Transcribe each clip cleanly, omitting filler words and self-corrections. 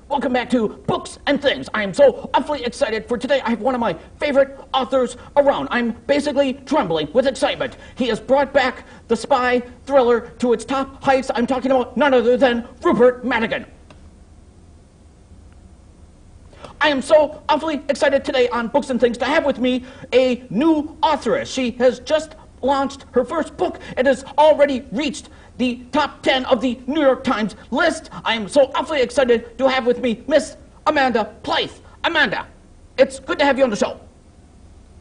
Welcome back to Books and Things. I am so awfully excited for today. I have one of my favorite authors around. I'm basically trembling with excitement. He has brought back the spy thriller to its top heights. I'm talking about none other than Rupert Madigan. I am so awfully excited today on Books and Things to have with me a new authoress. She has just launched her first book. It has already reached the top 10 of the New York Times list. I am so awfully excited to have with me Miss Amanda Plath. Amanda, it's good to have you on the show.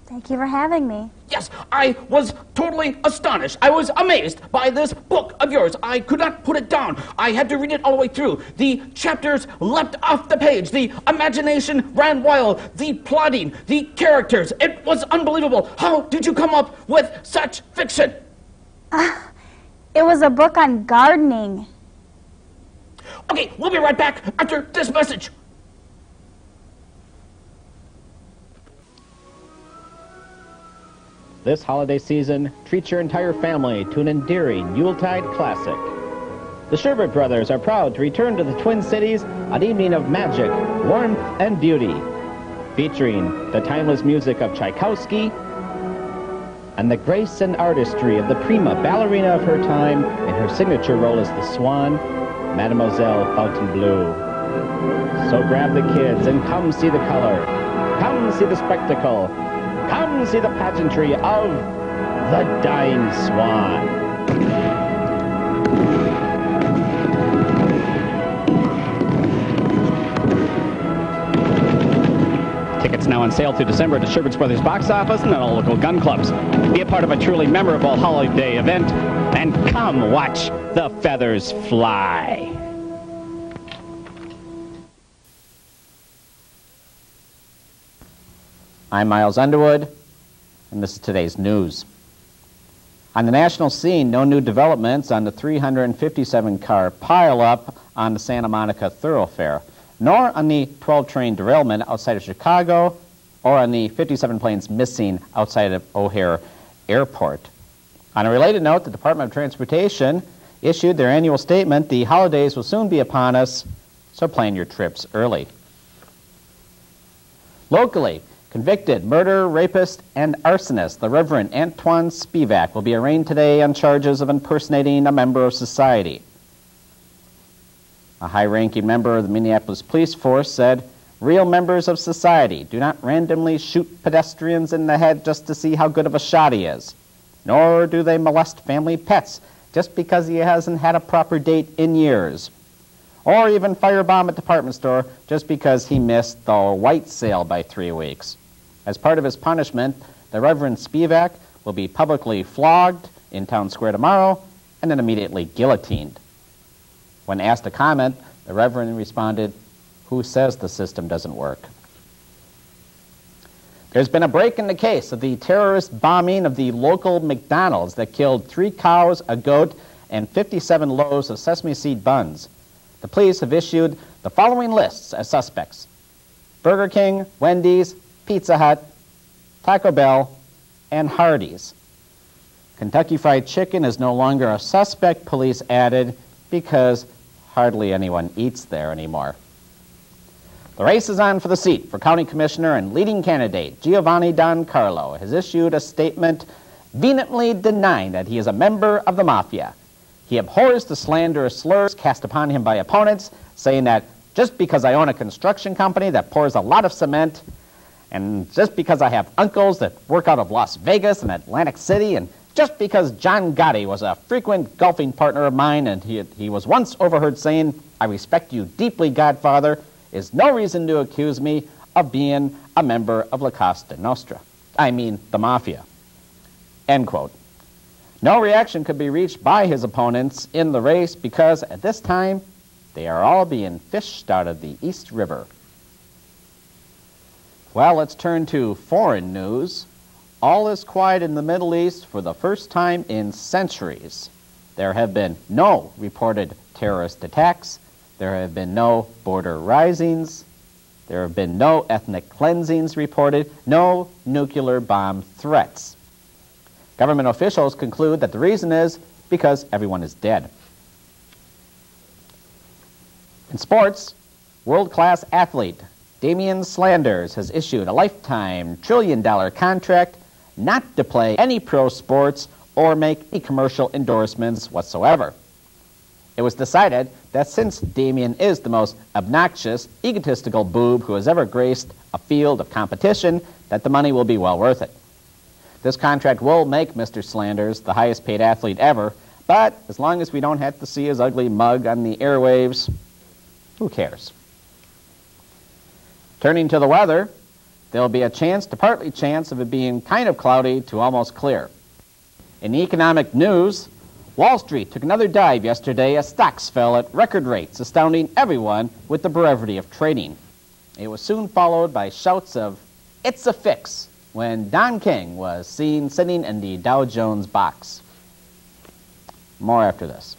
Thank you for having me. Yes, I was totally astonished. I was amazed by this book of yours. I could not put it down. I had to read it all the way through. The chapters leapt off the page. The imagination ran wild. The plotting, the characters. It was unbelievable. How did you come up with such fiction? It was a book on gardening. Okay, we'll be right back after this message. This holiday season, treat your entire family to an endearing Yuletide classic. The Sherbert brothers are proud to return to the Twin Cities an evening of magic, warmth, and beauty, featuring the timeless music of Tchaikovsky and the grace and artistry of the prima ballerina of her time in her signature role as the swan, Mademoiselle Fontainebleau. So grab the kids and come see the color. Come see the spectacle. Come see the pageantry of the Dying Swan. Tickets now on sale through December at the Sherbert Brothers box office and at all local gun clubs. Be a part of a truly memorable holiday event and come watch the feathers fly. I'm Miles Underwood, and this is today's news. On the national scene, no new developments on the 357-car pile-up on the Santa Monica thoroughfare, nor on the 12-train derailment outside of Chicago, or on the 57 planes missing outside of O'Hare Airport. On a related note, the Department of Transportation issued their annual statement, the holidays will soon be upon us, so plan your trips early. Locally, convicted murderer, rapist, and arsonist, the Reverend Antoine Spivak, will be arraigned today on charges of impersonating a member of society. A high-ranking member of the Minneapolis police force said, "Real members of society do not randomly shoot pedestrians in the head just to see how good of a shot he is, nor do they molest family pets just because he hasn't had a proper date in years, or even firebomb a department store just because he missed the white sale by 3 weeks. As part of his punishment, the Reverend Spivak will be publicly flogged in Town Square tomorrow and then immediately guillotined." When asked to comment, the Reverend responded, "Who says the system doesn't work?" There's been a break in the case of the terrorist bombing of the local McDonald's that killed 3 cows, a goat, and 57 loaves of sesame seed buns. The police have issued the following lists as suspects: Burger King, Wendy's, Pizza Hut, Taco Bell, and Hardee's. Kentucky Fried Chicken is no longer a suspect, police added, because hardly anyone eats there anymore. The race is on for the seat for county commissioner, and leading candidate Giovanni Don Carlo has issued a statement vehemently denying that he is a member of the mafia. He abhors the slanderous slurs cast upon him by opponents, saying that Just because I own a construction company that pours a lot of cement, and just because I have uncles that work out of Las Vegas and Atlantic City, and just because John Gotti was a frequent golfing partner of mine and he was once overheard saying, "I respect you deeply, Godfather," is no reason to accuse me of being a member of La Cosa Nostra. I mean, the Mafia. End quote. No reaction could be reached by his opponents in the race because at this time, they are all being fished out of the East River. Well, let's turn to foreign news. All is quiet in the Middle East for the first time in centuries. There have been no reported terrorist attacks. There have been no border risings. There have been no ethnic cleansings reported, no nuclear bomb threats. Government officials conclude that the reason is because everyone is dead. In sports, world-class athlete Damian Slanders has issued a lifetime trillion-dollar contract not to play any pro sports or make any commercial endorsements whatsoever. It was decided that since Damian is the most obnoxious, egotistical boob who has ever graced a field of competition, that the money will be well worth it. This contract will make Mr. Slanders the highest paid athlete ever, but as long as we don't have to see his ugly mug on the airwaves, who cares? Turning to the weather, there'll be a partly chance of it being kind of cloudy to almost clear. In economic news, Wall Street took another dive yesterday as stocks fell at record rates, astounding everyone with the brevity of trading. It was soon followed by shouts of, "It's a fix," when Don King was seen sitting in the Dow Jones box. More after this.